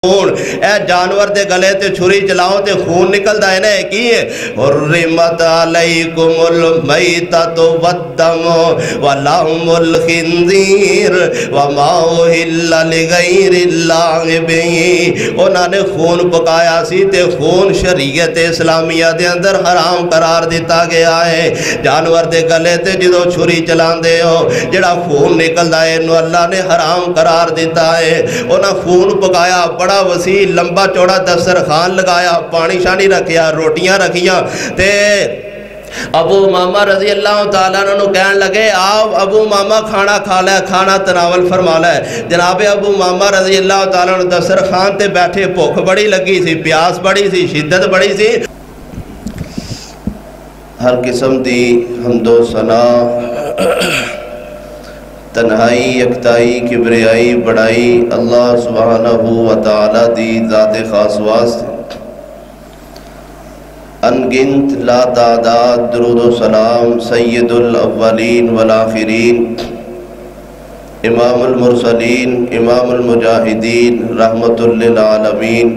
اے جانور دے گلے تے چھری چلاؤ تے خون نکلدا ہے نا کی حرمت علیکم المیتۃ والدم ولحم الخنزیر وما اہل لغیر اللہ بہ۔ انہاں نے خون پکایا سی تے خون شریعت اسلامیہ دے اندر حرام قرار دیتا گیا ہے۔ جانور دے گلے تے جدو چھری چلاندے ہو جڑا خون نکلدا ہے انہوں اللہ نے حرام قرار دیتا ہے۔ انہاں خون پکایا، بڑا وسیع لمبا چوڑا دسترخوان لگایا، پانی شانی رکھیا، روٹیاں رکھیاں تے ابو امامہ رضی اللہ تعالیٰ عنہ کہن لگے آؤ ابو امامہ کھانا کھا لے، کھانا تناول فرما لے۔ جناب ابو امامہ رضی اللہ تعالیٰ عنہ دسترخوان تے بیٹھے، بھوک بڑی لگی سی، پیاس بڑی سی، شدت بڑی سی۔ ہر قسم دی حمد و ثنا، تنہائی، یکتائی، کبریائی، بڑائی اللہ سبحانہ و تعالی دی ذات خاص واسطے۔ انگنت لا تعداد درود و سلام سید الاولین والآخرین، امام المرسلین، امام المجاہدین، رحمت للعالمین،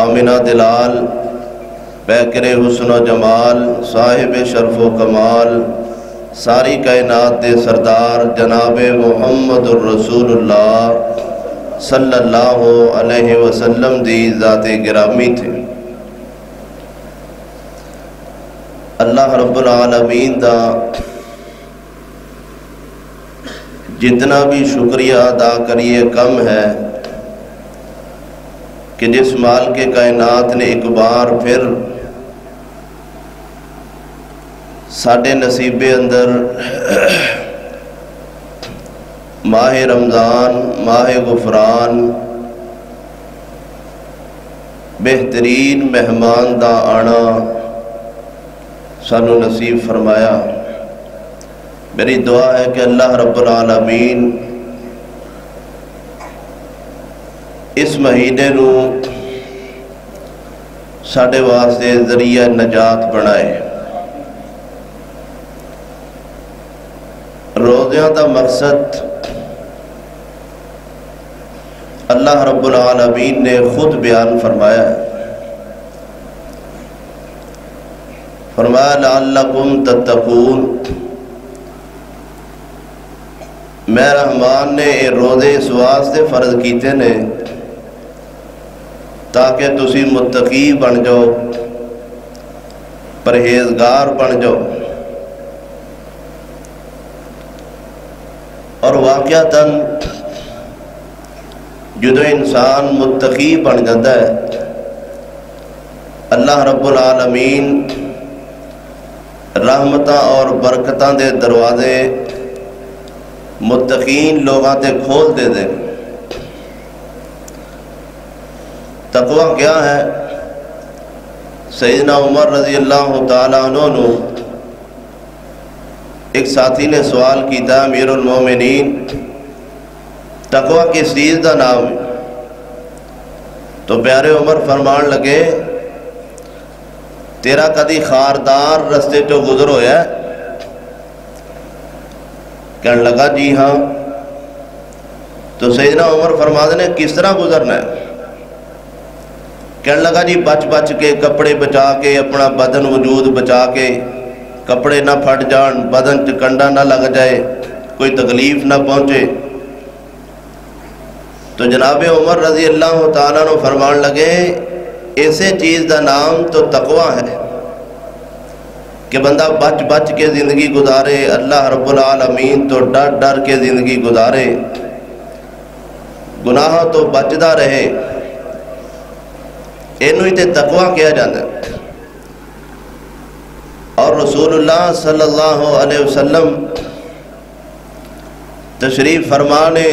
آمنہ دلال، پیکر حسن و جمال، صاحب شرف و کمال، ساری کائنات دے سردار جناب محمد الرسول اللہ صلی اللہ علیہ وسلم دی ذات گرامی تھے۔ اللہ رب العالمین دا جتنا بھی شکریہ ادا کریے کم ہے کہ جس مال کے کائنات نے ایک بار پھر ساڑھے نصیب اندر ماہ رمضان، ماہ غفران، بہترین مہمان دا آنا سانو نصیب فرمایا۔ میری دعا ہے کہ اللہ رب العالمین اس مہینے نو ساڑھے واسطے ذریعہ نجات بنائے۔ روزیاں دا مقصد اللہ رب العالمین نے خود بیان فرمایا ہے، فرمایا لعلکم تتقون۔ میں رحمان نے یہ روزے اس واسطے فرض کیتے نے تاکہ تسی متقی بن جاؤ، پرہیزگار بن جاؤ۔ اور واقعتاً جدو انسان متقی بن جاتا ہے اللہ رب العالمین رحمتاں اور برکتاں دے دروازے متقین لوگاں تے کھول دے دیں۔ تقوی کیا ہے؟ سیدنا عمر رضی اللہ تعالیٰ عنہ ایک ساتھی نے سوال کیتا امیر المومنین تقوی کس چیز دا نام ہے؟ تو پیارے عمر فرمان لگے تیرا کدی خاردار رستے تو گزر ہویا ہے؟ کہنے لگا جی ہاں۔ تو سیدنا عمر فرماتے نے کس طرح گزرنا ہے؟ کہنے لگا جی بچ بچ کے، کپڑے بچا کے، اپنا بدن وجود بچا کے، کپڑے نہ پھٹ جان، بدن چکنڈا نہ لگ جائے، کوئی تکلیف نہ پہنچے۔ تو جناب عمر رضی اللہ تعالیٰ عنہ فرمان لگے ایسے چیز دا نام تو تقوی ہے کہ بندہ بچ بچ کے زندگی گزارے، اللہ رب العالمین تو ڈر ڈر کے زندگی گزارے، گناہ تو بچدا رہے، اینو ہی تے تقوی کیا جاتا ہے۔ اور رسول اللہ صلی اللہ علیہ وسلم تشریف فرمانے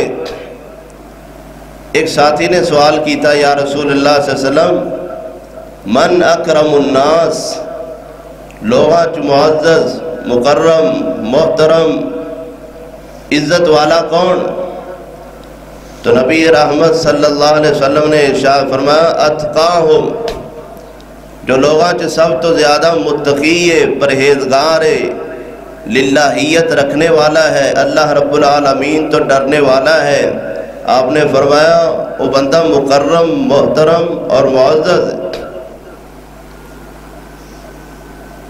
ایک ساتھی نے سوال کیتا یا رسول اللہ صلی اللہ علیہ وسلم من اکرم الناس، لوگاں چ معزز، مکرم، محترم، عزت والا کون؟ تو نبی رحمت صلی اللہ علیہ وسلم نے ارشاد فرمایا اتقاہم، جو لوگاں چ سب تو زیادہ متقی ہے، پرہیزگار ہے، للہیت رکھنے والا ہے، اللہ رب العالمین تو ڈرنے والا ہے، آپ نے فرمایا وہ بندہ مکرم محترم اور معزز ہے۔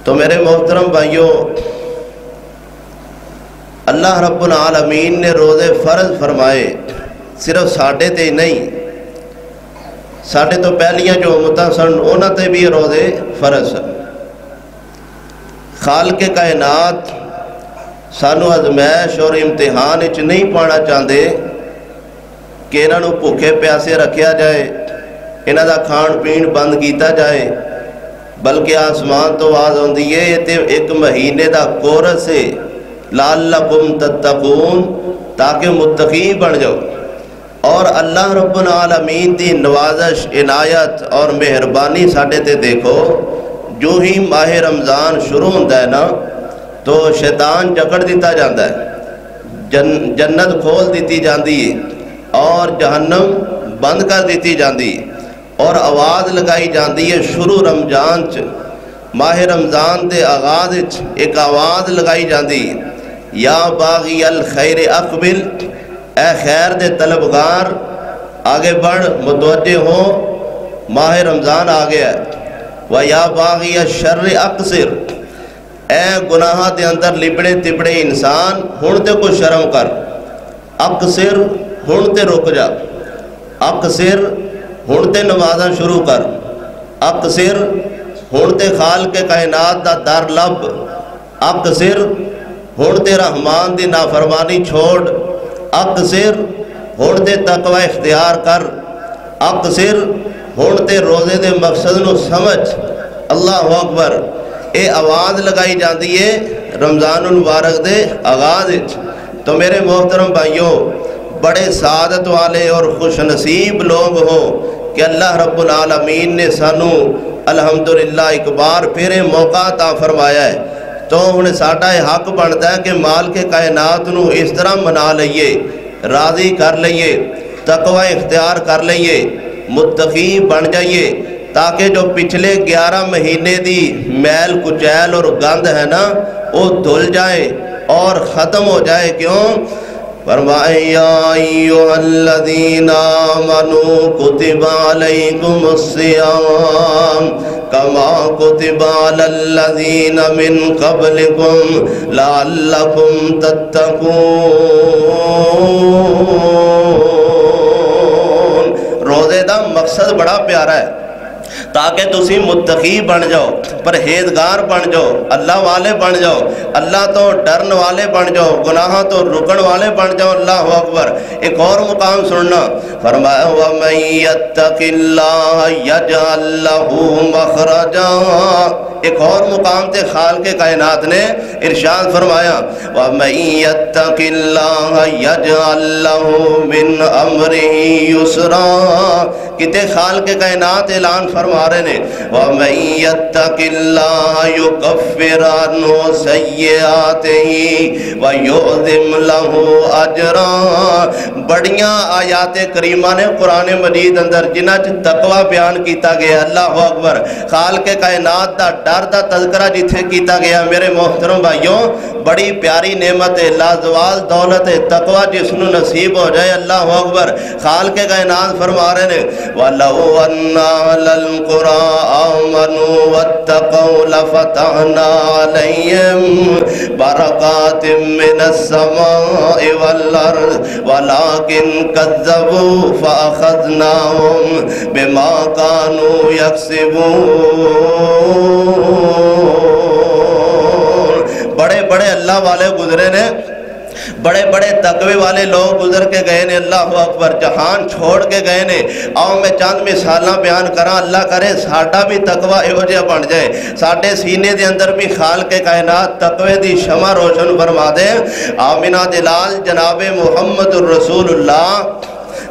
تو میرے محترم بھائیوں، اللہ رب العالمین نے روزے فرض فرمائے، صرف ساڈے تے نہیں، ساڈے تو پہلیاں جو امتاں سن انہاں تے بھی روزے فرض سن۔ خالق کائنات سانو ازمائش اور امتحان وچ نہیں پانا چاہتے کہ انہاں نو بھوکے پیاسے رکھیا جائے، انہاں دا کھان پین بند کیتا جائے، بلکہ آسمان تو آواز ہوندی ہے یہ تے ایک مہینے دا کورس ہے، لعلکم تتقون، تاکہ متقی بن جاؤ۔ اور اللہ رب العالمین دی نوازش عنایت اور مہربانی ساڈے تے دیکھو، جو ہی ماہ رمضان شروع ہوتا ہے نا تو شیطان جکڑ دیتا جاتا ہے، جنت کھول دیتی جاندی ہے اور جہنم بند کر دیتی جاندی ہے، اور آواز لگائی جاندی ہے شروع رمضان چ، ماہ رمضان دے آغاز چ ایک آواز لگائی جاندی ہے، یا باغی الخیر اقبل، اے خیر دے طلبگار آگے بڑھ، متوجہ ہو، ماہ رمضان آ گیا ہے۔ وَيَا بَاغِيَ الشَّرِّ اقصر، اے گناہ دے اندر لبڑے تبڑے انسان ہن تے کو شرم کر، اقصر ہن تے رک جا، اقصر ہن تے نمازاں شروع کر، اقصر ہن تے خالق کائنات دا در لب، اقصر ہن تے رحمان دی نافرمانی چھوڑ، اقصر ہن تے تقوی اختیار کر، اقصر ہن تے روزے دے مقصد نو سمجھ۔ اللہ اکبر، اے آواز لگائی جاندی ہے رمضان المبارک دے آغاز وچ۔ تو میرے محترم بھائیوں، بڑے سعادت والے اور خوش نصیب لوگ ہو کہ اللہ رب العالمین نے سانو الحمدللہ ایک بار پھر موقع عطا فرمایا ہے۔ تو انہیں ساڈا حق بنتا ہے کہ مال کے کائنات نو اس طرح منا لئیے، راضی کر لئیے، تقوی اختیار کر لئیے، متقی بن جائیے، تاکہ جو پچھلے 11 مہینے دی میل کچیل اور گند ہے نا وہ دھل جائے اور ختم ہو جائے۔ کیوں؟ فرمائے یا ایھا الذین آمنوا کتب علیکم الصیام کما کتب علی الذین من قبلکم لعلکم تتقون۔ روزے دا مقصد بڑا پیارا ہے تاکہ تسی متقی بن جاؤ، پرہیزگار بن جاؤ، اللہ والے بن جاؤ، اللہ تو ڈرن والے بن جاؤ، گناہ تو رکن والے بن جاؤ۔ اللہ اکبر۔ ایک اور مقام سننا، فرمایا وَمَن يَتَّقِ اللَّهَ يَجْعَل لَّهُ مَخْرَجًا۔ ایک اور مقام تے خالق کائنات نے ارشاد فرمایا وَمَن يَتَّقِ اللَّهَ يَجْعَل لَّهُ مِنْ أَمْرِهِ يُسْرًا۔ کتے خالق کائنات اعلان فرما رہے نے وَمَن يَتَّقِ اللَّهَ يُكَفِّرْ عَنْهُ سَيِّئَاتِهِ وَيُعْظِمْ لَهُ أَجْرًا۔ بڑیاں آیات کریمہ نے قرآن مجید اندر جنہ چ تقوی بیان کیتا گیا۔ اللہ اکبر۔ خالق کائنات دا ڈر دا تذکرہ جتھے کیتا گیا میرے محترم بھائیوں، بڑی پیاری نعمت ہے، لازوال دولت ہے، تقوی جس نو نصیب ہو جائے۔ اللہ اکبر۔ خالق کائنات فرما رہے نے وَلَوْ أَنَّ أَهْلَ الْقُرَىٰ آمَنُوا وَاتَّقَوْا لَفَتَحْنَا عَلَيْهِمْ بَرَكَاتٍ مِّنَ السَّمَاءِ وَالْأَرْضِ وَلَٰكِن كَذَّبُوا فَأَخَذْنَاهُمْ بِمَا كَانُوا يَكْسِبُونَ۔ بڑے بڑے اللہ والے گزرے نے، بڑے بڑے تقوی والے لوگ گزر کے گئے نے۔ اللہ اکبر۔ جہان چھوڑ کے گئے نے۔ آؤ میں چند مثالاں بیان کراں، اللہ کرے ساڈا بھی تقوی ایہو جہا بن جائے، ساڈے سینے دے اندر بھی خالق کائنات تقوی دی شمع روشن فرما دے۔ آمینہ دلال جناب محمد الرسول اللہ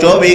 24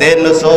300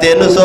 300 200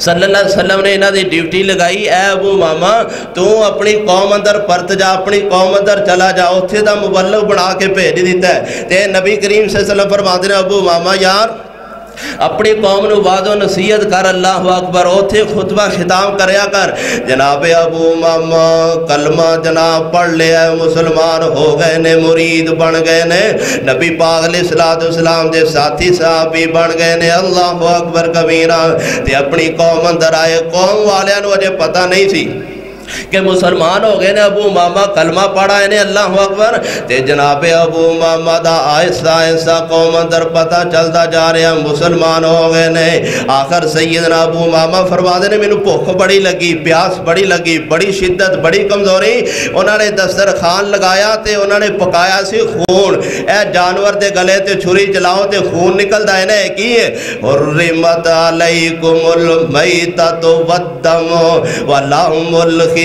صلی اللہ علیہ وسلم نے انہاں دی ڈیوٹی لگائی، اے ابو ماما تو اپنی قوم اندر پرت جا، اپنی قوم اندر چلا جا، اتھے دا مبلغ بنا کے بھیج دیتا ہے۔ تے نبی کریم صلی اللہ علیہ وسلم فرماتے ہیں ابو ماما یار اپنی قوم نو وعظ و نصیحت کر، اللہ اکبر، اوتھے خطبہ خطاب کریا کر۔ جناب ابو ماما کلمہ جناب پڑھ لیا، مسلمان ہو گئے نے، مرید بن گئے نے، نبی پاک علیہ السلام دے ساتھی صحابی بن گئے نے، اللہ اکبر کبیرہ۔ تے اپنی قوم اندر آئے، قوم والیاں نو اجے پتہ نہیں سی کہ مسلمان ہو گئے نے، ابو ماما کلمہ پڑھا ہے نے، اللہ اکبر۔ تے جناب ابو ماما دا آہستہ آہستہ قوم اندر پتہ چلتا جا رہا مسلمان ہو گئے نے۔ آخر سیدنا ابو ماما فرماتے نے مینوں بھوک بڑی لگی، پیاس بڑی لگی، بڑی شدت، بڑی کمزوری۔ انہوں نے دسترخوان لگایا تے انہوں نے پکایا سی خون، اے جانور دے گلے تے چھری چلاؤ تے خون نکلدا ہے نے، کی ہے حرمت علیکم المیتۃ والدم ولحم الخنزیر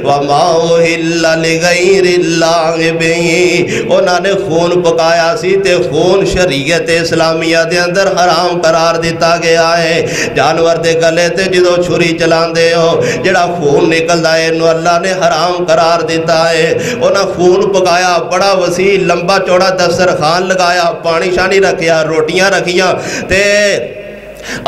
وما اہل لغیر اللہ بہ۔ انہوں نے خون پکایا سی تے خون شریعت اسلامیہ دے اندر حرام قرار دیتا گیا ہے۔ جانور دے گلے تے جدو چھری چلان دے ہو جڑا خون نکل دائے انہوں اللہ نے حرام قرار دیتا ہے۔ انہوں خون پکایا، بڑا وسیع لمبا چوڑا دسترخوان لگایا، پانی شانی رکھیا، روٹیاں رکھیاں تے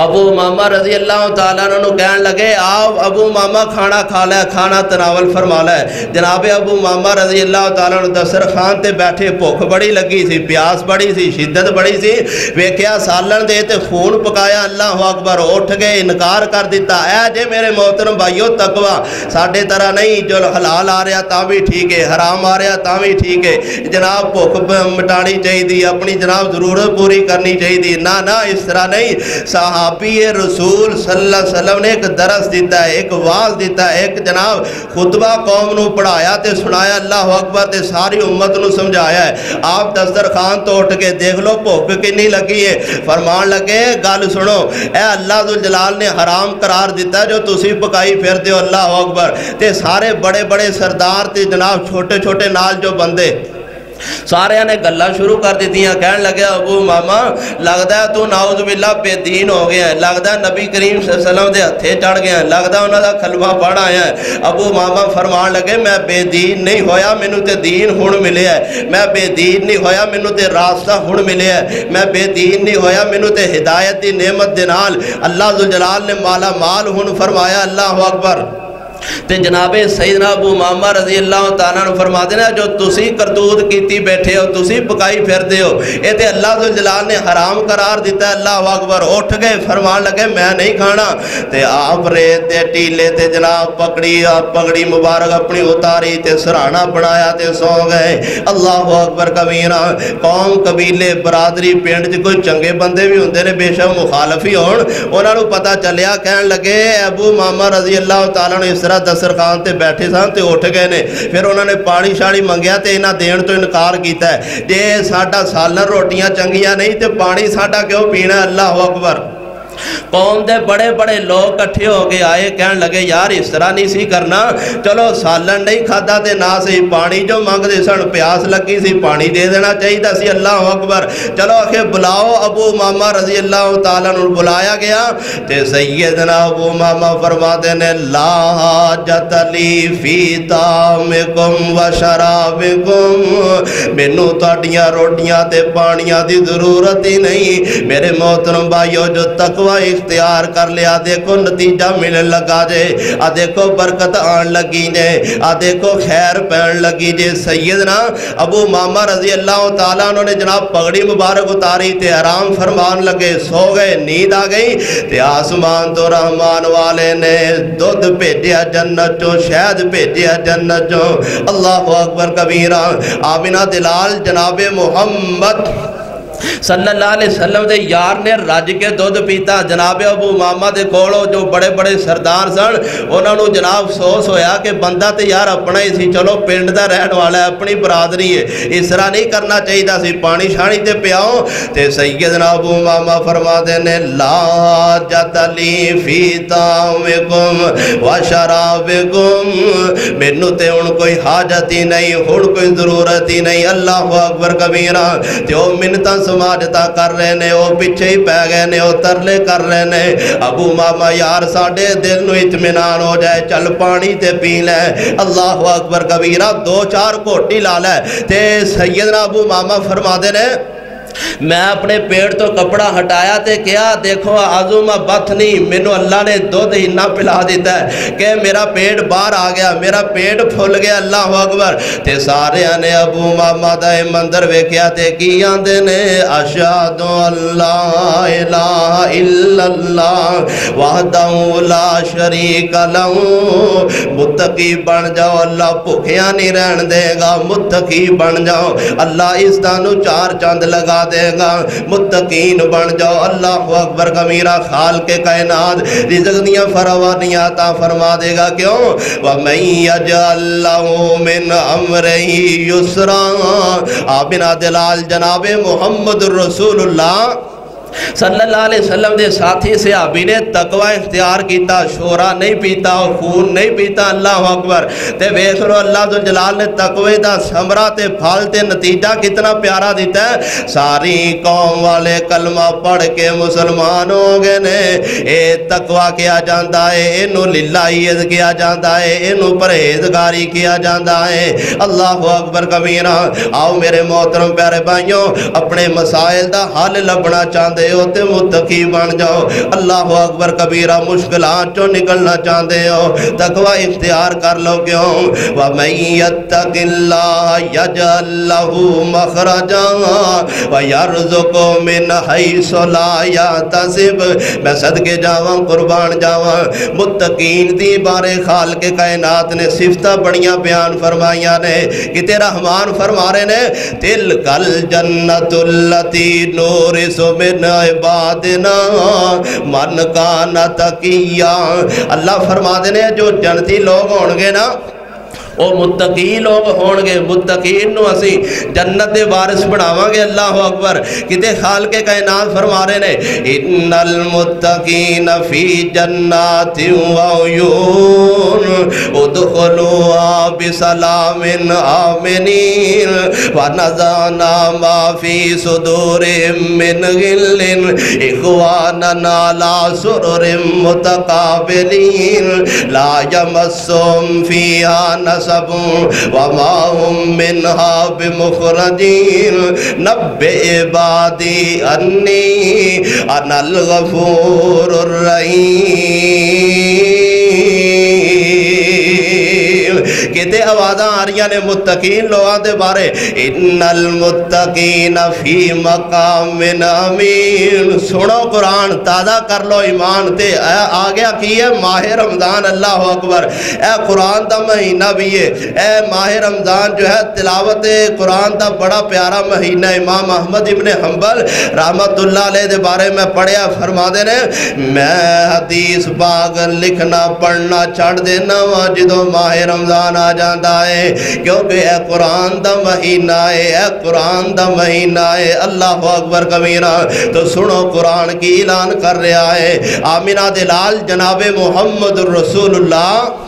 ابو ماما رضی اللہ تعالیٰ عنہ کہنے لگے آپ ابو ماما کھانا کھا لے، کھانا تناول فرما لے۔ جناب ابو ماما رضی اللہ تعالیٰ عنہ دسترخوان تے بیٹھے، بھوک بڑی لگی سی، پیاس بڑی سی، شدت بڑی سی، ویکھیا سالن دے تے خون پکایا، اللہ اکبر، اٹھ گئے، انکار کر دیتا۔ اے جے میرے محترم بھائیو تقوی ساڈے طرح نہیں جو حلال آ رہا تا بھی ٹھیک ہے، حرام آ رہا تا بھی ٹھیک ہے، جناب بھوک مٹانی چاہیے، اپنی جناب ضرورت پوری کرنی چاہیے، نہ اس طرح نہیں۔ صحابی رسول صلی اللہ علیہ وسلم نے ایک درس دیتا ہے، ایک واز دیتا ہے، ایک جناب خطبہ قوم نو پڑھایا تے سنایا، اللہ اکبر، تے ساری امت نو سمجھایا ہے۔ آپ دسترخوان تو اٹھ کے دیکھ لو بھوک کنی لگی ہے، فرمان لگے گل سنو، اے اللہ ذوالجلال نے حرام قرار دیتا ہے جو تسی پکائی پھر دیو، اللہ اکبر۔ تے سارے بڑے بڑے سردار تے جناب چھوٹے چھوٹے نال جو بندے سارے نے گلہ شروع کر دیتی ہیں، کہنے لگے ابو ماما لگتا ہے تو نعوذ باللہ بے دین ہو گیا ہے، لگتا ہے نبی کریم صلی اللہ علیہ وسلم دے ہتھے چڑھ گیا ہے، لگتا ہے انہوں دا کلمہ پڑھ آیا ہے۔ ابو ماما فرمان لگے میں بے دین نہیں ہویا، مینوں تے دین ہن ملے ہے، میں بے دین نہیں ہویا، مینوں تے راستہ ہن ملے ہے، میں بے دین نہیں ہویا، مینوں تے ہدایت دی نعمت دے نال اللہ ذوالجلال نے مالا مال ہن فرمایا، اللہ اکبر۔ تے جناب سیدنا ابو ماما رضی اللہ تعالیٰ عنہ فرماتے ہیں جو تسی کرتوت کیتی بیٹھے ہو، تسی پکائی پھر دے ہو، اے تے اللہ ذوالجلال نے حرام قرار دیتا ہے، اللہ اکبر۔ اٹھ گئے، فرمان لگے میں نہیں کھانا، تے آپ ریت تے ٹیلے تے جناب پگڑی مبارک اپنی اتاری تے سرانہ بنایا تے سو گئے، اللہ اکبر کبیرہ۔ قوم قبیلے برادری پنڈ چ کوئی چنگے بندے بھی ہوندے نے، بے شک مخالفی ہون، انہاں نوں پتہ چلیا، کہن لگے ابو ماما رضی اللہ تعالیٰ نے اس طرح دسترخوان تے بیٹھے سن تے اٹھ گئے نے، پھر انہوں نے پانی شانی منگیا تے انہاں دین تو انکار کیتا ہے، جے ساڈا سالن روٹیاں چنگیاں نہیں تے پانی ساڈا کیوں پینا، اللہ اکبر۔ قوم دے بڑے بڑے لوگ کٹھے ہو کے آئے، کہنے لگے یار اس طرح نہیں سی کرنا، چلو سالن نہیں کھادا تے نہ سی پانی جو مانگ دے سن، پیاس لگی سی پانی دے دینا چاہیے سی، اللہ اکبر۔ چلو آخے بلاؤ، ابو ماما رضی اللہ تعالیٰ عنہ بلایا گیا تے سیدنا ابو ماما فرماتے نے لا حاجت لی فی طعامکم و شرابکم، مینوں تہاڈیاں روٹیاں تے پانیاں دی ضرورت ہی نہیں، میرے محترم بھائیو جو تقوی اختیار کر لیا، دیکھو نتیجہ ملن لگا جے، دیکھو برکت آن لگی جے، دیکھو خیر پہن لگی جے۔ سیدنا ابو ماما رضی اللہ تعالیٰ عنہ نے جناب پگڑی مبارک اتاری تے آرام فرمان لگے، سو گئے، نیند آ گئی تے آسمان تو رحمان والے نے دودھ بھیجیا جنت چوں، شہد بھیجیا جنت چوں، اللہ اکبر کبیرہ۔ آمنہ دلال جناب محمد صلی اللہ علیہ وسلم دے یار نے رج کے دودھ پیتا، جناب ابو ماما دے کولو جو بڑے بڑے سردار سن انہوں نے جناب افسوس ہویا کہ بندہ تے یار اپنا ہی سی، چلو پنڈ دا رہن والا ہے، اپنی برادری ہے، اس طرح نہیں کرنا چاہیے سی، پانی شانی تے پیاؤ تے سیدنا ابو ماما فرماتے نے لا حاجت لی فی طعامکم و شرابکم، مینوں تے ہن کوئی حاجت ہی نہیں، ہن کوئی ضرورت ہی نہیں، اللہ اکبر کبیرہ۔ تے او منتاں سماجتا کر رہے نے وہ پیچھے ہی پہ گئے نے وہ ترلے کر رہے نے ابو ماما یار ساڑھے دل نو اطمینان ہو جائے چل پانی تے پی لے اللہ اکبر کبیرہ دو چار گھوٹی لا لے تے سیدنا ابو ماما فرما دے نے میں اپنے پیٹ تو کپڑا ہٹایا تے کیا دیکھو عظم بطنی منو اللہ نے دودھ ہنہ پلا دیتا ہے کہ میرا پیٹ باہر آ گیا میرا پیٹ پھول گیا اللہ اکبر تے سارے آنے ابو ماما دائے مندر ویکیا تے کی آندے نے اشہد اللہ الہ الا اللہ وحدہ لا شریک لہو متقی بن جاؤ اللہ بھوکیاں نہیں رہن دے گا متقی بن جاؤ اللہ اس دانو چار چاند لگا دے گا متقین بن جاؤ اللہ اکبر کبیرہ خالق کائنات رزق دیاں فراوانیاں عطا فرما دے گا کیوں وَمَن يَجْعَلْ لَهُ مِنْ أَمْرِهِ يُسْرًا آبنا دلال جناب محمد رسول اللہ صلی اللہ علیہ وسلم دے ساتھی صحابی نے تقوی اختیار کیتا شورا نہیں پیتا خون نہیں پیتا اللہ اکبر تے ویکھ لو اللہ ذو جلال نے تقوی دا ثمرہ تے پھل تے نتیجہ کتنا پیارا دیتا ہے ساری قوم والے کلمہ پڑھ کے مسلمان ہو گئے نے اے تقوی کیا جاندہ ہے انو للہیت کیا جاندہ ہے انو پرہیزگاری کیا جاندہ ہے اللہ اکبر کبیرہ آؤ میرے محترم پیارے بھائیوں اپنے مسائل دا حل لبنا چاندے ہو تے متقی بن جاؤ اللہ اکبر کبیرہ مشکلات چو نکلنا چاندے ہو تقوی اختیار کر لو کیوں وَمَن يَتَّقِ اللَّهَ يَجْعَل لَّهُ مَخْرَجًا وَيَرْزُقْهُ مِنْ حَيْثُ لَا يَحْتَسِبُ میں صدقے جاواں قربان جاواں متقین دی بارے خالق کائنات نے صفتہ بڑیاں بیان فرمائیاں نے کہ رحمان فرما رہے نے تِلْكَ الْجَنَّةُ الَّتِي نُورِثُ مِنْ عبادنا من کان تقیا اللہ فرما دینے جو جنتی لوگ ہونگے نا وہ متقی لوگ ہونگے متقین نو اسی جنت دے وارث بڑھاواں گے اللہ اکبر کتے خالق کائنات فرما رہے نے ان المتقین فی جنات وعیون ادخلوا بسلام آمنین ونزعنا ما فی صدور من غل اخواننا لا سرر متقابلین لا یمسهم فیہا نصر وما هم منها بمخرجين نبئ عبادي أني أنا الغفور الرحيم کہتے آوازاں آ رہی نے متقین لوگاں دے بارے ان المتقین فی مقام امین سنو قرآن تازہ کر لو ایمان تے آ گیا کی ہے ماہ رمضان اللہ اکبر اے قرآن دا مہینہ بھی ہے اے ماہ رمضان جو ہے تلاوت قرآن دا بڑا پیارا مہینہ امام احمد ابن حنبل رحمت اللہ علیہ دے بارے میں پڑھیا فرما دے نے میں حدیث باغ لکھنا پڑھنا چھڑ دینا جدو ماہ رمضان آ جاندہ ہے کیونکہ اے قرآن دا مہینہ ہے اے قرآن دا مہینہ ہے اللہ اکبر کبیرہ تو سنو قرآن کی اعلان کر رہا ہے آمینہ دلال جناب محمد رسول اللہ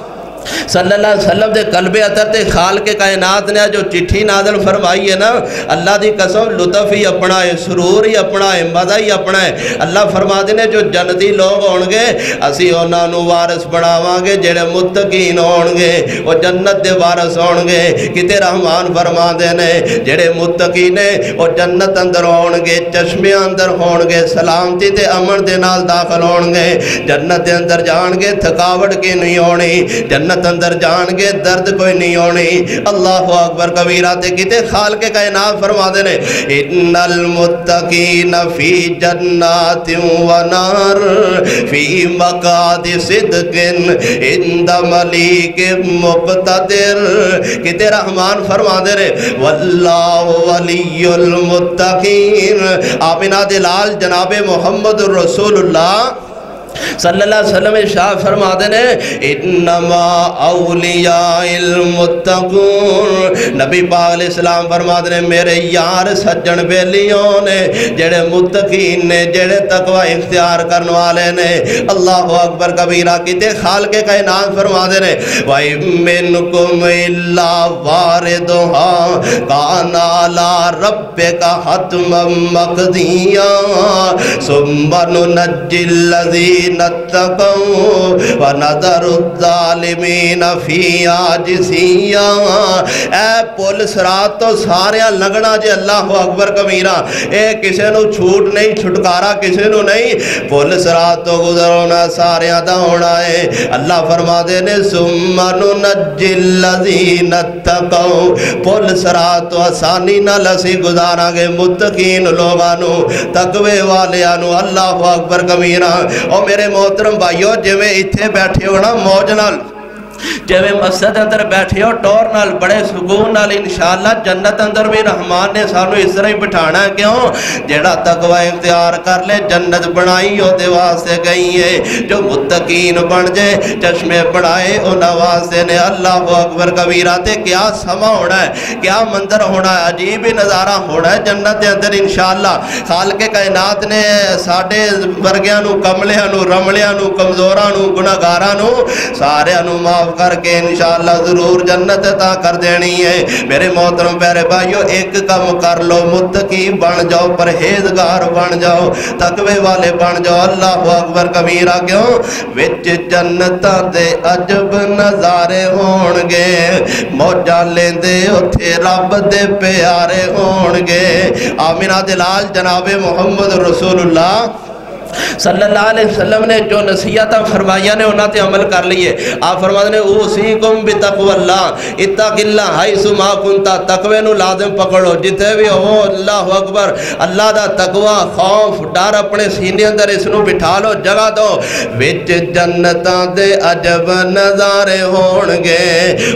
صلی اللہ علیہ وسلم دے قلب اطر تے خالق کائنات نے جو چٹھی نازل فرمائی ہے نا اللہ دی قسم لطف ہی اپنا ہے سرور ہی اپنا ہے مزہ ہی اپنا ہے اللہ فرما دینے جو جنتی لوگ ہونگے اسی انہوں وارث بڑھاواں گے جڑے متقین ہونگے وہ جنت دے وارث ہونگے کتے رحمان فرما دینے جڑے متقین وہ جنت اندر ہونگے چشمے اندر ہونگے سلامتی تے امن دے نال داخل ہونگے جنت دے اندر جانگے تھکاوٹ کی نہیں ہونی جنت اندر جان گے درد کوئی نہیں ہونی اللہ اکبر کبیرہ تے کتے خالق کائنات فرما دینے ان المتقین فی جنات و نار فی مقاد صدق عند ملیک مقتدر کتے رحمان فرما دینے واللہ ولی المتقین آمینہ دلال جناب محمد رسول اللہ صلی اللہ علیہ وسلم شاہ فرما دینے انما اولیاء المتقون نبی پاک علیہ السلام فرماتے ہیں میرے یار سجن بیلیوں نے جڑے متقین نے جڑے تقوی اختیار کرنے والے نے اللہ اکبر کبیرہ کتے خالق کائنات فرماتے ہیں وَإِن إِلَّا وَارِدُهَا كَانَ عَلَىٰ رَبِّكَ حَتْمًا مَّقْضِيًّا ثُمَّ نُنَجِّي الَّذِينَ اتَّقَوْا وَنَذَرُ الظَّالِمِينَ فِيهَا جِثِيًّا اے پل صراط تو سارے لگنا جے اللہ اکبر کبیرہ اے کسے نو چھوٹ نہیں چھٹکارا کسے نو نہیں پل صراط تو گزرونا سارے دا ہونا ہے اللہ فرما دے نے ثُمَّ نُنَجِّي الَّذِينَ اتَّقَوْا پل صراط تو آسانی نہ لسی گزارا گے متقین لوگانو تقوی والیانو اللہ اکبر کبیرہ اور میرے محترم بھائیو جو میں اتھے بیٹھے ہونا موج نال جب مسجد اندر بیٹھے ہو ٹور نال بڑے سکون نال انشاءاللہ جنت اندر بھی رحمان نے سانو اس طرح ہی بٹھانا ہے کیوں جیڑا تقوی اختیار کر لے جنت بنائی ہو دے واسطے گئی ہے جو متقین بن جائے چشمے بڑھائے ان واسطے نے اللہ اکبر کبیرہ تے کیا سما ہونا ہے کیا منظر ہونا ہے عجیب نظارہ ہونا ہے جنت اندر انشاءاللہ خالق کائنات نے ساڑھے ورگیاں نو کملیاں نو رملیاں نو کمزوراں نو گناہگاراں نو سارے نو معاف کر کے انشاءاللہ ضرور جنت عطا کر دینی ہے میرے محترم پیارے بھائیو ایک کم کر لو متقی بن جاؤ پرہیزگار بن جاؤ تقوی والے بن جاؤ اللہ اکبر کبیرہ کیوں وچ جنتاں دے عجب نظارے ہون گے موجہ لیندے اتھے رب دے پیارے ہون گے آمینہ دلال جناب محمد رسول اللہ صلی اللہ علیہ وسلم نے جو نصیحتاں فرمائیاں نے انہاں تے عمل کر لیے آپ فرماتے ہیں اوصیکم بتقوی اللہ اتق اللہ حیث ما کنتا تقوی نو لازم پکڑو جتے بھی ہو اللہ اکبر اللہ دا تقوی خوف ڈر اپنے سینے اندر اس نو بٹھا لو جگہ دو وچ جنتاں دے عجب نظارے ہون گے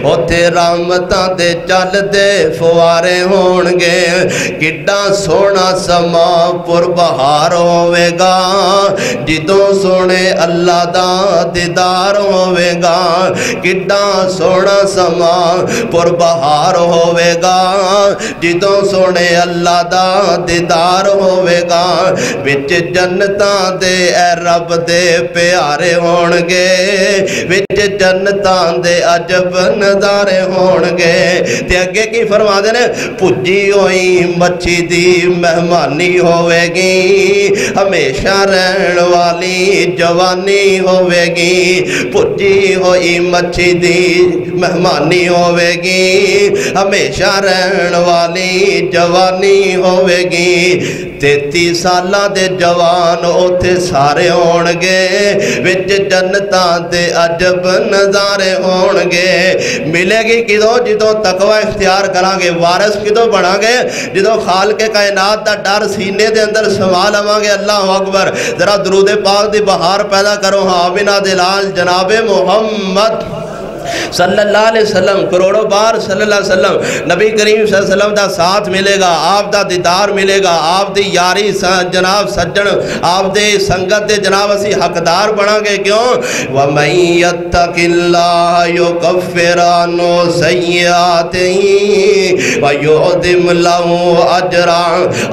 اوتھے رحمتاں دے چل دے فوارے ہون گے کڈا سونا سما پر بہار ہوے گا جدوں سونے اللہ دا دیدار ہوئے گا کڈا سونا سما پر بہار ہوئے گا جدوں سونے اللہ دا دیدار ہوئے گا وچ جنتاں دے اے رب دے پیارے ہون گے وچ جنتاں دے عجب نظارے ہون گے تے اگے کی فرما دے نے پجی ہوئی مچھی دی مہمانی ہوئے گی ہمیشہ رہن والی جوانی ہوئے گی پجی ہوئی مچھی دی مہمانی ہوئے گی ہمیشہ رہن والی جوانی ہوئے گی 33 سالہ دے جوان اوتھے سارے ہون گے وچ جنتاں دے عجب نظارے ہون گے ملے گی کدو جدو تقوی اختیار کران گے وارث کدو بنا گے جدو خالق کائنات دا ڈر سینے دے اندر سوال آوان گے اللہ اکبر ذرا درود پاک دی بہار پیدا کرو ہاں آمینہ دلال جناب محمد صلی اللہ علیہ وسلم کروڑوں بار صلی اللہ علیہ وسلم نبی کریم صلی اللہ علیہ وسلم دا ساتھ ملے گا آپ دا دیدار ملے گا آپ دی یاری جناب سجن آپ دے سنگت دے جناب اسی حقدار بنا گے کیوں وَمَن يَتَّقِ اللَّهَ يُكَفِّرْ عَنْهُ سَيِّئَاتِهِ وَيُعْظِمْ لَهُ أَجْرًا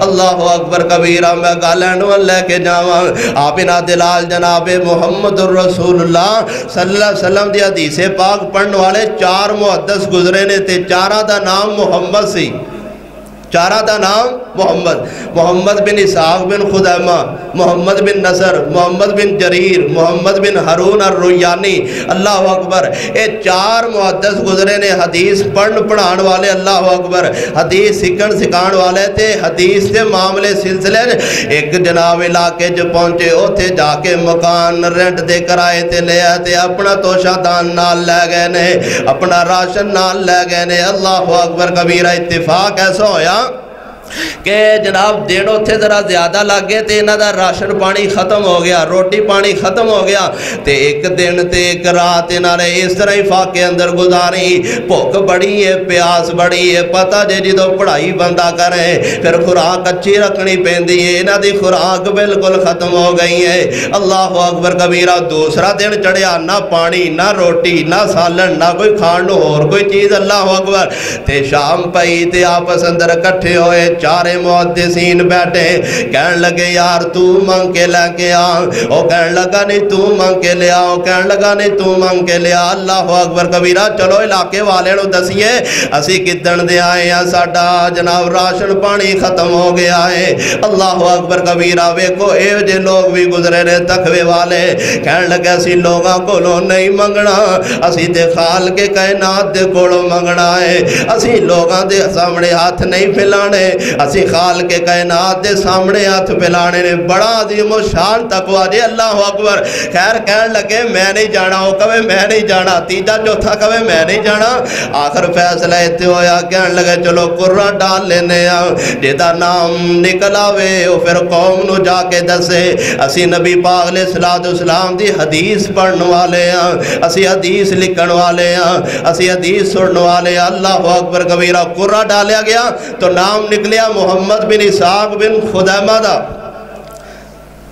اللہ اکبر کبیرہ میں گالینوں لے کے جاواں آمینہ دلال جناب محمد رسول اللہ صلی اللہ علیہ وسلم دی حدیث پاک پڑھنے والے 4 محدث گزرے نے تے 4 دا نام محمد سی 4 دا نام محمد بن اسحاق بن خزیمہ محمد بن نصر محمد بن جریر محمد بن ہارون الرویانی اللہ اکبر اے 4 محدث گزرے نے حدیث پڑھان والے اللہ اکبر حدیث سکھان والے تے حدیث کے معاملے سلسلے ایک جناب علاقے جو پہنچے اوتھے جا کے مکان رینٹ دے کرائے تے لے آتے اپنا توشہ دان نال لے گئے نے اپنا راشن نال لے گئے نے اللہ اکبر کبیرہ اتفاق ایسا ہویا کہ جناب دن اتھے ذرا زیادہ لگ گئے تے انہاں دا راشن پانی ختم ہو گیا، روٹی پانی ختم ہو گیا تے ایک دن تے ایک رات انہاں نے اس طرح ہی فاقے اندر گزاری، بھوک بڑی ہے، پیاس بڑی ہے، پتہ جے جدوں پڑھائی بندہ کرے پھر خوراک اچھی رکھنی پیندی ہے، انہاں دی خوراک بالکل ختم ہو گئی ہے۔ اللہ اکبر کبیرہ، دوسرا دن چڑھیا، نہ پانی نہ روٹی نہ سالن نہ کوئی کھان اور کوئی چیز، اللہ اکبر، تے شام پئی تے آپس اندر اکٹھے ہوئے، چارے محدثین بیٹھے، کہنے لگے یار تو مانگ کے لے کے آ، وہ کہنے لگا نہیں تو مانگ کے لے آ، وہ کہنے لگا نہیں تو مانگ کے لے آ۔ اللہ اکبر کبیرہ، چلو علاقے والے نو دسیے اسی کدن دے آئے ہیں، ساڈا جناب راشن پانی ختم ہو گیا ہے۔ اللہ اکبر کبیرہ، ویکھو اے جے لوگ بھی گزرے نے تقوی والے، کہنے لگے اسی لوگاں کولوں نہیں منگنا، اسی تے خالق کے کائنات دے کولوں منگنا ہے، اسی لوگاں دے سامنے ہاتھ نہیں پھیلانے، اسی خالق کے کائنات دے سامنے ہاتھ پھیلانے نے۔ بڑا عظیم و شان تقویٰ جی، اللہ اکبر۔ خیر کہنے لگے میں نہیں جانا، وہ کہے میں نہیں جانا، تیجا چوتھا کہے میں نہیں جانا۔ آخر فیصلہ ایتے ہویا، کہنے لگے چلو قرہ ڈال لینے ہیں، جیدہ نام نکلاوے وہ پھر قوم نو جا کے دسے اسی نبی پاک علیہ السلام دی حدیث پڑھن والے ہیں، اسی حدیث لکھن والے ہیں، اسی حدیث سنن والے ہیں۔ اللہ اکبر کبیرہ، قرہ ڈالیا گیا تو نام نکلیا محمد بن اسحاق بن خدیمہ دا۔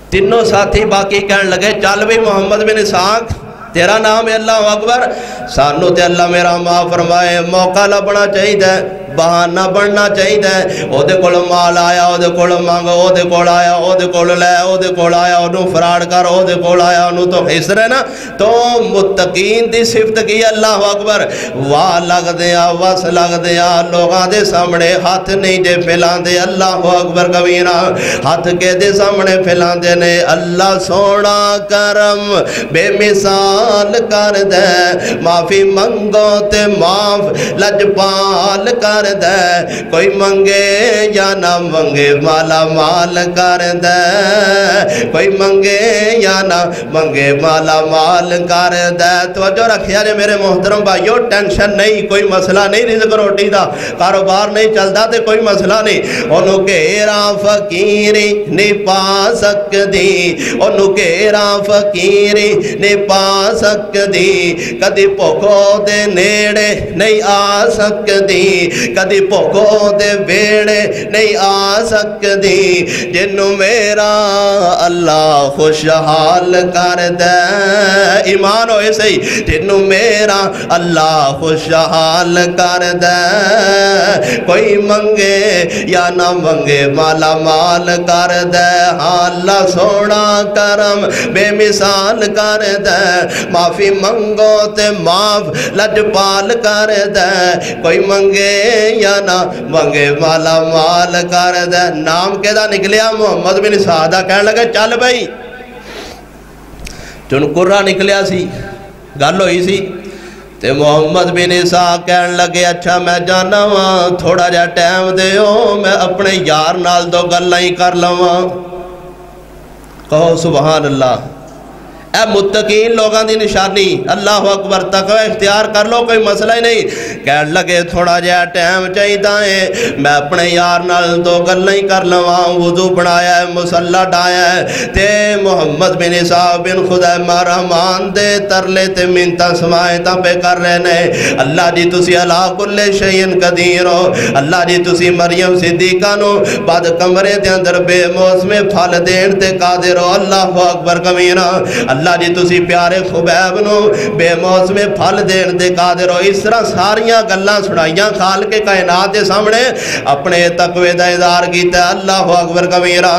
تینوں ساتھی باقی کہنے لگے چل بھی محمد بن اسحاق تیرا نام ہے، اللہ اکبر، سانو تے اللہ میرا معاف فرمائے، موقع لبنا چاہیے، بہانہ بننا چاہیے۔ او دے کول مال آیا او دے کول مانگو، او دے کول آیا او دے کول لے، او دے کول آیا انہوں فراڈ کر، او دے کول آیا انہوں تو خسر ہے نا۔ تو متقین دی صفت کی، اللہ اکبر، واہ لگ دیا وس لگ دیا، لوگاں دے سامنے ہاتھ نہیں جے پھیلان دے، اللہ اکبر کبیرہ، ہاتھ کے دے سامنے پھیلان دے نے۔ اللہ سونا کرم بے مثال کر دے، معافی منگو تے معاف لجپال کر دے، کوئی منگے یا نہ منگے مالا مال کر دے، کوئی منگے یا نہ منگے مالا مال کر دے۔ توجہ رکھیا جے میرے محترم بھائیو، ٹینشن نہیں، کوئی مسئلہ نہیں، رزق روٹی دا کاروبار نہیں چلتا تے کوئی مسئلہ نہیں، انہوں گھیرا فقیری نہیں پا سکدی، انہوں گھیرا فقیری نہیں پا سکدی، کدی بھوکو دے نیڑے نہیں آ سکدی، کدی بھوکو دے ویڑے نہیں آ سکدی، جنوں میرا اللہ خوشحال کر دے، ایمان ہوئے صحیح، جنوں میرا اللہ خوشحال کر دے، کوئی منگے یا نہ منگے مالا مال کر دے، اللہ سونا کرم بے مثال کر دے، معافی منگو تے معاف لجپال کر دے، کوئی منگے یا نہ منگے مالا مال کر دے۔ نام کے دا نکلیا محمد بن اسحاق، کہنے لگے چل بھائی، چون قرہ نکلیا سی، گل ہوئی سی، تے محمد بن اسحاق کہنے لگے اچھا میں جانا ہاں، تھوڑا جا ٹائم دے ہو، میں اپنے یار نال دو گلاں ہی کر لواں۔ کہو سبحان اللہ۔ اے متقین لوگاں دی نشانی، اللہ اکبر، تقوی اختیار کر لو، کوئی مسئلہ ہی نہیں۔ کہنے لگے تھوڑا جا ٹائم چاہیے ہے، میں اپنے یار نال دو گلاں ہی کر لواں، وضو بنایا ہے، مصلی ڈایا ہے، تے محمد بن اسحاق بن خدیمہ رحمان دے ترلے تے منتاں سمائتاں پہ کر رہے نے، اللہ جی تسی علا کل شیء قدیر ہو، اللہ جی تسی مریم صدیقہ نو بعد کمرے دے اندر بے موسم پھل دین تے قادر ہو، اللہ اکبر کبیرہ، اللہ جی تسی پیارے خبیب نو بے موسم پھل دین دے قادر ہو۔ اس طرح ساریاں گلاں سنائیاں، خالق کے کائنات دے سامنے اپنے تقوی دا اظہار کیتا ہے، اللہ اکبر کبیرہ۔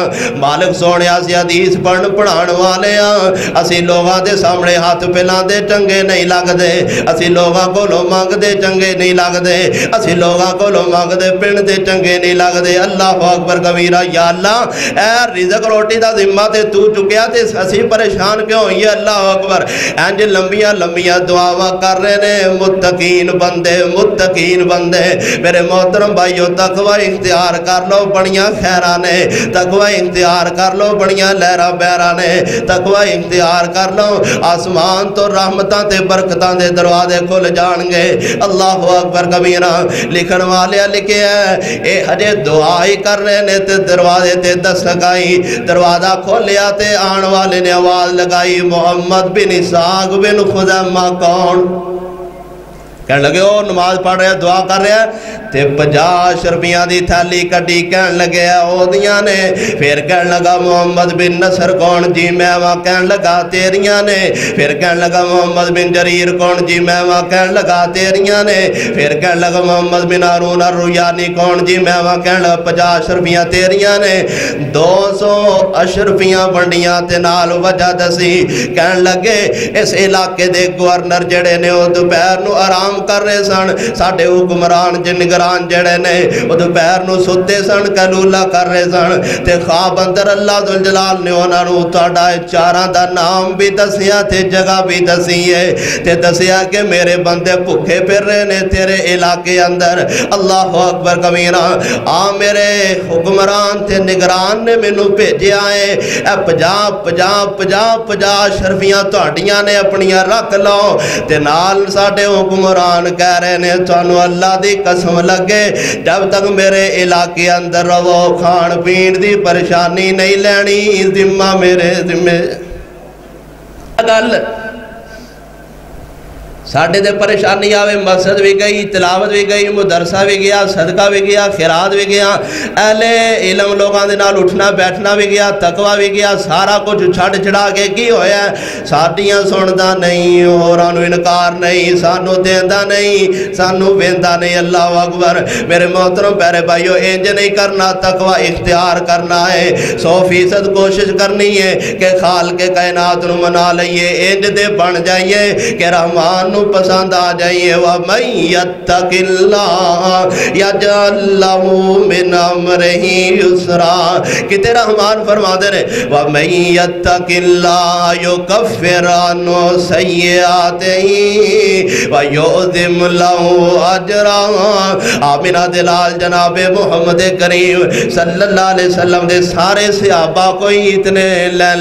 مالک سونے اسی حدیث پڑھن پڑھان والے ہاں، اسی لوگاں دے سامنے ہاتھ پھیلان دے چنگے نہیں لگ دے، اسی لوگاں کو لو مانگ دے چنگے نہیں لگ دے، اسی لوگاں کو لو مانگ دے پن دے چنگے نہیں لگ دے، اللہ اکبر کبیرہ۔ یا اللہ اے رزق روٹی دا ذمہ تے تو چکیا تے اسی پریشان کیوں ہوئی ہے۔ اللہ اکبر، انج لمبیاں لمبیاں دعاواں کر رہے نے متقین بندے، متقین بندے۔ میرے محترم بھائیو، تقوی اختیار کر لو، بڑیاں خیراں نے، تقوی اختیار کر لو، بڑیاں لہراں بہراں نے، تقوی اختیار کر لو، آسمان تو رحمتاں تے برکتاں دے دروازے کھل جان گے۔ اللہ اکبر کبیرہ۔ لکھن والے لکھے ہے اے ہجے دعا ہی کر رہے نے تے دروازے تے دستک آئی، دروازہ کھولیا تے آن والے نے آواز لگائی، محمد بن اسحاق بن خزیمہ کون؟ کہنے لگے او نماز پڑھ رہے ہیں، دعا کر رہے ہیں، تے 50 روپیاں دی تھیلی کڈی، کہنے لگے او دیاں نے۔ پھر کہنے لگا محمد بن نصر کون؟ جی میں وہاں، کہنے لگا تیریاں نے۔ پھر کہنے لگا محمد بن جریر کون؟ جی میں وہاں، کہنے لگا تیریاں نے۔ پھر کہنے لگا محمد بن ہارون الرویانی کون؟ جی میں وہاں، کہنے لگا 50 روپیاں تیریاں نے۔ 200 اشرفیاں بنڈیاں تے نال وجہ دسی، کہنے لگے اس علاقے دے گورنر جڑے نے او دوپہر نو آرام کر رہے سن، ساڈے حکمران جنگران جڑے نے او دوپہر نو ستے سن، کلولا کر رہے سن، تے خواب اندر اللہ ذوالجلال نے انہاں نو تہاڈا چاراں دا نام بھی دسیا تے جگہ بھی دسی ہے، تے دسیا کہ میرے بندے بھوکے پھر رہے نے تیرے علاقے اندر۔ اللہ اکبر کبیرہ۔ آ میرے حکمران تے نگران نے مینوں بھیجیا ہے، اے 50 شرفیاں تہاڈیاں نے اپنیاں رکھ لو، تے نال ساڈے حکمران کہہ رہے نے تانوں اللہ دی قسم لگے جب تک میرے علاقے اندر رہو کھان پین دی پریشانی نہیں لینی، ذمہ میرے ذمہ۔ گل ساڑھے دے پریشانی آوے، مسجد بھی گئی، تلاوت بھی گئی، مدرسہ بھی گیا، صدقہ بھی گیا، خیرات بھی گیا، اہل علم لوگاں دے نال اٹھنا بیٹھنا بھی گیا، تقوی بھی گیا، سارا کچھ چھڑ چھڑا کے کی ہویا ہے؟ ساڑھیاں سندا نہیں، اورانو انکار نہیں، سانو دیندہ نہیں، سانو ویندہ نہیں۔ اللہ اکبر۔ میرے محترم پیارے بھائیو، انج نہیں کرنا، تقوی اختیار کرنا ہے، 100% کوشش کرنی ہے کہ خالق کائنات نو منا لئیے، انج دے بن جائیے کہ رحمان پسند آ جائیے۔ وَمَن يَتَّقِ اللَّهَ يَجْعَل لَّهُ مِنْ أَمْرِهِ يُسْرًا۔ کتے رحمان فرما دے رہے وَمَن يَتَّقِ اللَّهَ يُكَفِّرْ عَنْهُ سَيِّئَاتِهِ وَيُعْظِمْ لَهُ أَجْرًا۔ آمینہ دلال جناب محمد کریم صلی اللہ علیہ وسلم دے سارے صحابہ کوئی اتنے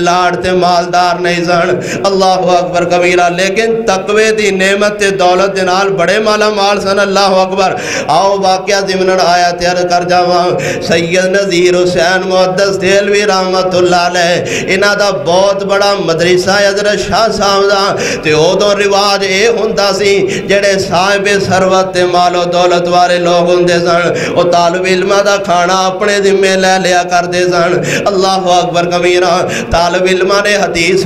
لاڑتے مالدار نہیں سن، اللہ اکبر کبیرہ، لیکن تقوی دی نعمت دولت دنال بڑے مالا مال سن۔ اللہ اکبر۔ آؤ واقعہ ضمنن آیا تیار کر جاواں۔ سید نذیر حسین محدث دہلوی رحمت اللہ علیہ انہاں دا بہت بڑا مدرسہ حضرت شاہ صاحب دا، تے ادوں رواج اے ہوندا سی جڑے صاحب ثروت تے مال و دولت والے لوگ ہوندے سن او طالب علم دا کھانا اپنے ذمہ لے لیا کردے سن۔ اللہ اکبر کبیرہ۔ طالب علم نے حدیث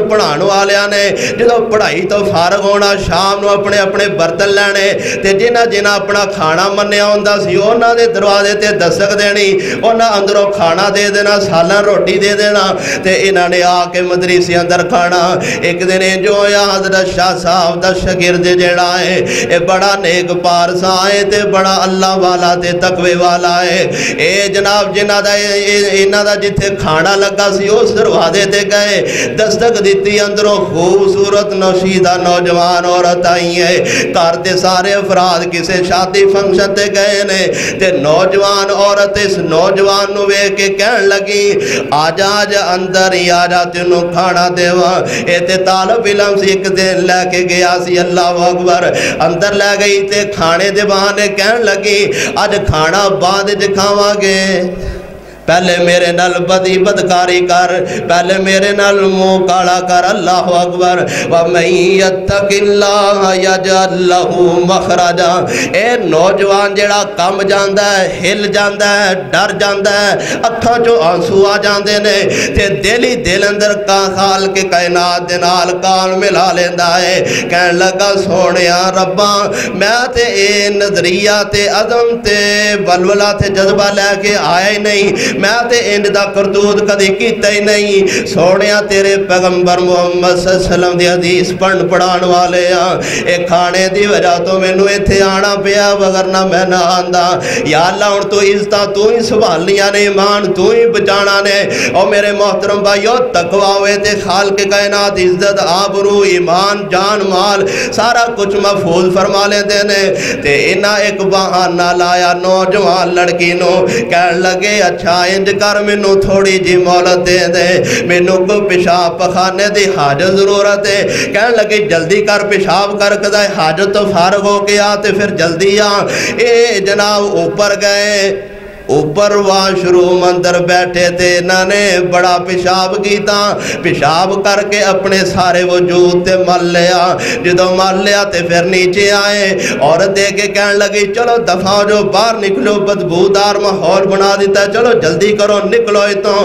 پڑھان والیاں نے جدوں پڑھائی تو فارغ ہونا شام نو اپنے اپنے برتن لینے تے جنہ جنہ اپنا کھانا منیا ہوندا سی انہاں دے دروازے تے دستک دینی، انہاں اندروں کھانا دے دینا، سالن روٹی دے دینا، تے انہاں نے آ کے مدرسے اندر کھانا۔ ایک دن جو یا حضرت شاہ صاحب دا شاگرد جیڑا ہے اے بڑا نیک پارسا ہے تے بڑا اللہ والا تے تقوی والا ہے، اے جناب جنہ دا انہاں دا جتھے کھانا لگا سی اس دروازے تے گئے، دستک دیتی، اندروں خوبصورت نوشیدہ نوجوان عورت آئی ہے، گھر دے سارے افراد کسے شادی فنکشن تے گئے نے، تے نوجوان عورت اس نوجوان نو وے کے کہن لگی آجا آجا اندر ہی آجا تینوں کھانا دیوا۔ اے تے طالب علم سی ایک دن لے کے گیا سی، اللہ اکبر، اندر لے گئی تے کھانے دے بہانے کہن لگی آج کھانا بعد وچ کھاواں گے، پہلے میرے نال بدی بدکاری کر، پہلے میرے نال منہ کالا کر۔ اللہ اکبر۔ وَمَن يَتَّقِ اللَّهَ يَجْعَل لَّهُ مَخْرَجًا۔ اے نوجوان جڑا کم جاندا ہے، ہل جاندا ہے، ڈر جاندا ہے، اکھاں چوں آنسو آ جاندے نے تے دل ہی دل اندر خال کے کائنات دے نال کان ملا لیندا ہے، کہن لگا سونیا ربا میں تے اے نظریہ تے عزم تے ولولہ تے جذبہ لے کے آیا ہی نہیں، میں تے انج دا کرتوت کدی کیتا ہی نہیں سونیا تیرے پیغمبر محمد صلی اللہ علیہ وسلم دی حدیث پڑھن پڑھان والے ایک کھانے دی وجہ تو میں نو ایتھے آنا پیا وگرنہ میں نہ آندا یا اللہ ہن تو عزتاں تو ہی سنبھالنیاں نے ایمان تو ہی بچانا نے اور میرے محترم بھائیو تقوی ہوئے تے خالق کائنات عزت آبرو ایمان جان مال سارا کچھ محفوظ فرما لے دینے تے انہا ایک بہانہ لایا نوجوان لڑکی نو کہنے لگے اچھا انج کر میں نو تھوڑی جی مولت دے دے میں نو کو پیشاب پخانے دی حاجت ضرورت ہے کہنے لگے جلدی کر پیشاب کر کدائے حاجت تو فارغ ہو گیا تے پھر جلدی اے جناب اوپر گئے اوپر واش روم اندر بیٹھے تھے انہوں نے بڑا پیشاب کیتا پیشاب کر کے اپنے سارے وجود تے مل لیا جدو مل لیا تے پھر نیچے آئے عورت دے کے کہنے لگی چلو دفعہ جو باہر نکلو بدبودار ماحول بنا دیتا ہے چلو جلدی کرو نکلو تو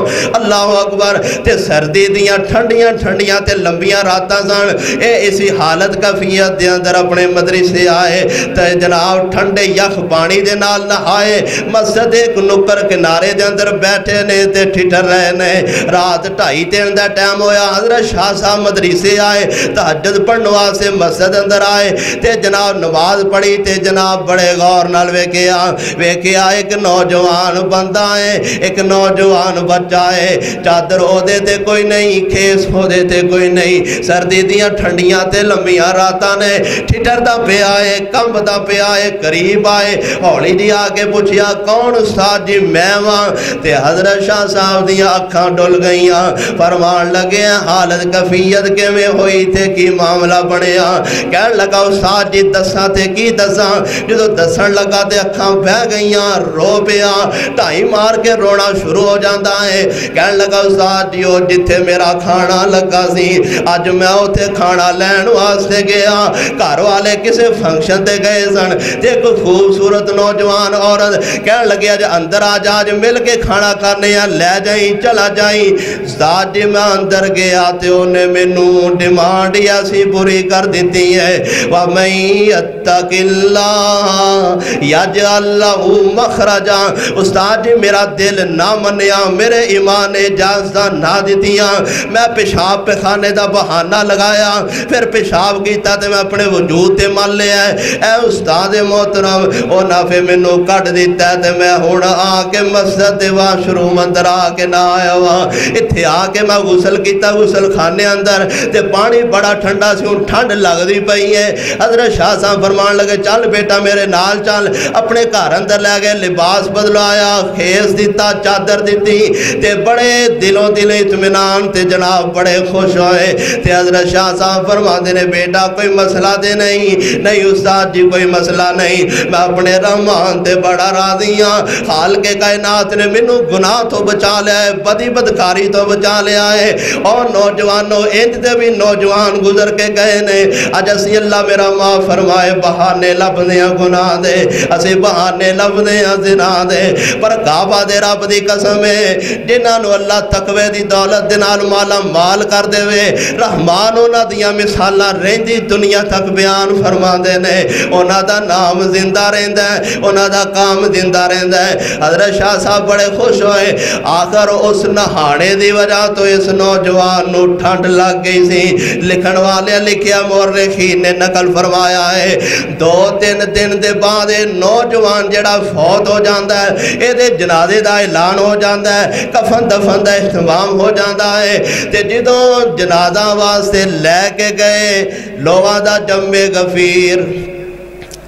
اللہ اکبر تے سردی دیاں ٹھنڈیاں تے لمبیاں راتاں سن اے اسی حالت کفیت دے اندر اپنے مدرسے آئے تے جناب ٹھنڈے یخ پانی دے نال نہائے مسجد ایک نکر کنارے دے اندر بیٹھے نے تے ٹھٹر رہے نے رات 2:30 دا ٹائم ہویا حضرت شاہ صاحب مدرسے آئے تہجد پڑھن واسطے مسجد اندر آئے تے جناب نماز پڑھی تے جناب بڑے غور نال ویکھیا ایک نوجوان بندہ ہے ایک نوجوان بچہ ہے چادر ہو دے تے کوئی نہیں کھیس ہو دے تے کوئی نہیں سردی دیاں ٹھنڈیاں تے لمبیاں راتاں نے ٹھٹر دا پہ آئے کمب دا پہ آئے قریب آئے ہولی جی آگے پوچھیا کون استاد جی میں وہاں تے حضرت شاہ صاحب دیاں اکھاں ڈول گئیاں فرمان لگے حالت کفیت کے میں ہوئی تے کی معاملہ بڑھیا کہنے لگا استاد جی دساں تے کی دساں جدو دسن لگا تے اکھاں بہ گئیاں رو پیا ٹائی مار کے رونا شروع ہو جاندہ ہے کہنے لگا استاد جی جتھے میرا کھانا لگا سی آج میں اوتھے کھانا لین واسطے گیا گھر والے کسے فنکشن تے گئے سن تے کوئی خوبصورت نوجوان عورت کہنے لگے آج اندر آج مل کے کھانا کھانے یا لے جائیں چلا جائیں استاد جی میں اندر گیا تے انہیں منو ڈیمانڈ یا سی پوری کر دیتی ہے وَمَن يَتَّقِ اللَّهَ يَجْعَل لَّهُ مَخْرَجًا استاد جی میرا دل نہ منیا میرے ایمان اجازت نہ دیتیاں میں پیشاب پہ خانے دا بہانہ لگایا پھر پیشاب کیتا تے میں اپنے وجود تے مان لیا ہے اے استاد محترم او نافع منو کٹ دیتا ہے تے میں ہونا آکے مسجد واش روم اندر آکے نہ آیا وہاں اتھے آکے میں غسل کیتا غسل خانے اندر تے پانی بڑا ٹھنڈا سی ان ٹھنڈ لگ دی پئی ہے حضرت شاہ صاحب فرمان لگے چل بیٹا میرے نال چل اپنے گھر اندر لے گئے لباس بدلایا خیز دیتا چادر دیتی تے بڑے دلوں دل اطمینان تے جناب بڑے خوش ہوئے تے حضرت شاہ صاحب فرمان دینے بیٹا کوئی مسئلہ دے نہیں استاد جی کوئی مسئلہ نہیں میں اپنے رحمان تے بڑا راضیاں خالق کائنات نے منو گناہ تو بچا لیا ہے بدی بدکاری تو بچا لیا ہے اور نوجوانوں انج دے بھی نوجوان گزر کے گئے نے اج اسی اللہ میرا ماں فرمائے بہانے لبدیاں گناہ دے اسی بہانے لبدیاں زنا دے پر کعبہ دے رب دی قسم ہے جنہاں اللہ تقوی دی دولت دے نال مالا مال کر دے وے رحمان انہاں دیاں مثالاں رہندی دنیا تک بیان فرما دے نے انہاں دا نام زندہ رہندا ہے انہاں دا کام زندہ رہندا ہے حضرت شاہ صاحب بڑے خوش ہوئے آخر اس نہانے دی وجہ تو اس نوجوان نو ٹھنڈ لگ گئی سی لکھن والے لکھیا مورخین نے نقل فرمایا ہے 2-3 دن دے بعد نوجوان جڑا فوت ہو جاندہ ہے اے دے جنازے دا اعلان ہو جاندہ ہے کفن دفن دا اہتمام ہو جاندہ ہے تے جدوں جنازہ واسطے لے کے گئے لوگاں دا جمع غفیر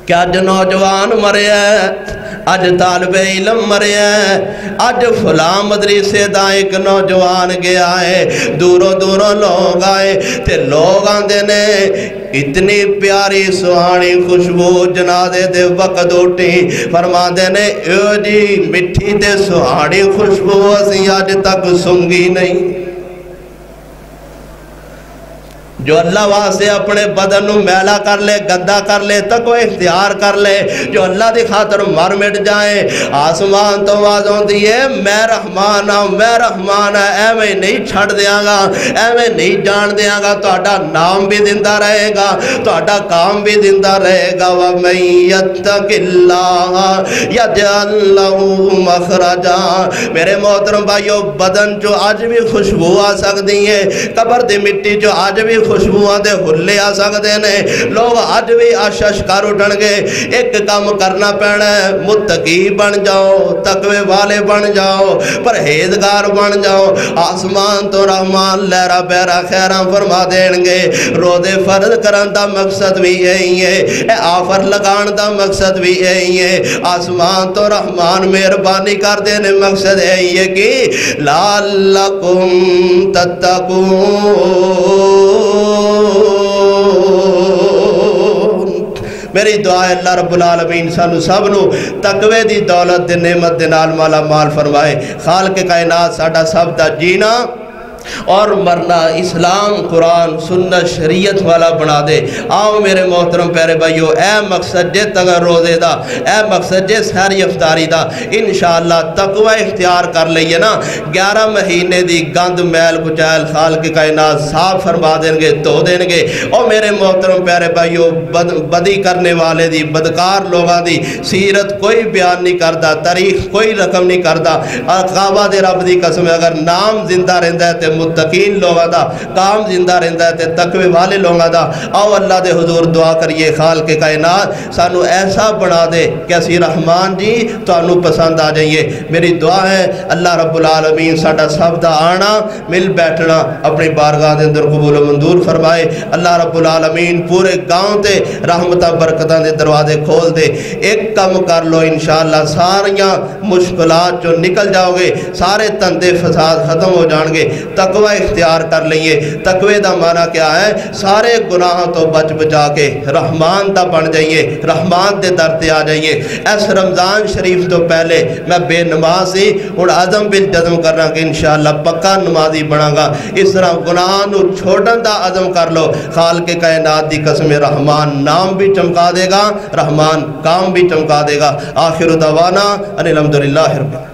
کیا جو نوجوان مرے ہے اج طالب علم مرے ہے اج فلاں مدرسے دا ایک نوجوان گیا ہے دوروں لوگ آئے تے لوگ آندے نے اتنی پیاری سہانی خوشبو جنازے دے وقت اٹھی فرما دے نے اے جی مٹھی تے سہانی خوشبو اسی اج تک سنگی نہیں جو اللہ واسطے اپنے بدن نو میلا کر لے گندا کر لے تقوی اختیار کر لے جو اللہ دی خاطر مر مٹ جائے آسمان تو آواز ہوندی ہے میں رحمان ہاں میں رحمان ہاں ایویں نہیں چھڑ دیاں گا ایویں نہیں جان دیاں گا تہاڈا نام بھی زندہ رہے گا تہاڈا کام بھی زندہ رہے گا وَمَن يَتَّقِ اللَّهَ يَجْعَل لَّهُ مَخْرَجًا میرے محترم بھائیو بدن جو آج بھی خوشبو آ سکتی ہے قبر دی مٹی جو آج بھی خوشبوਆਂ دے ہلے آ سکتے نے لوگ آج بھی آشش کر اٹھن گے ایک کام کرنا پینا ہے متقی بن جاؤ تقوی والے بن جاؤ پرہیزگار بن جاؤ آسمان تو رحمان لہرا بہرا خیراں فرما دین گے روزے فرض کرن دا مقصد بھی یہی ہے اے آفر لگان دا مقصد بھی یہی ہے آسمان تو رحمان مہربانی کر دینے مقصد یہی ہے کہ لعلکم تتقون میری دعا ہے اللہ رب العالمین سانو سب نو تقوی دی دولت دی نعمت دی نال مالا مال فرمائے خالق کائنات ساڈا سب دا جینا اور مرنا اسلام قرآن سنت شریعت والا بنا دے آؤ میرے محترم پیارے بھائیو اے مقصد جے تگر روزے دا اے مقصد جے ساری افطاری دا انشاءاللہ تقوی اختیار کر لئیے نا 11 مہینے دی گند میل کچیل خالق کائنات صاف فرما دیں گے تو دیں گے اور میرے محترم پیارے بھائیو بدی کرنے والے دی بدکار لوگاں دی سیرت کوئی بیان نہیں کردہ تاریخ کوئی رقم نہیں کردہ کعبہ دے رب دی قسم اگر نام زندہ رہندہ ہے متقین لوگا دا کام زندہ رہندہ ہے تقوی والے لوگا دا آؤ اللہ دے حضور دعا کریے خالق کائنات سانو ایسا بنا دے کہ اسی رحمان جی تو انو پسند آ جائیے میری دعا ہے اللہ رب العالمین ساڑا سب دا آنا مل بیٹھنا اپنی بارگاہ دے اندر قبول و منظور فرمائے اللہ رب العالمین پورے گاؤں تے رحمتہ برکتہ دے دروازے کھول دے ایک کم کر لو انشاءاللہ ساریاں مشکلات جو نکل جاؤ گے سارے تندے فساد ختم ہو جان گے تقوی اختیار کر لئیے تقوی دا معنی کیا ہے سارے گناہوں تو بچ بچا کے رحمان دا بن جائیے رحمان دے درتے آ جائیے اس رمضان شریف تو پہلے میں بے نمازی اور عظم بالجزم کرنا کہ انشاءاللہ پکا نمازی بنا گا اس طرح گناہوں چھوڑن دا عظم کر لو خالق کائنات دی قسم رحمان نام بھی چمکا دے گا رحمان کام بھی چمکا دے گا آخر دعوانا ان الحمدللہ رب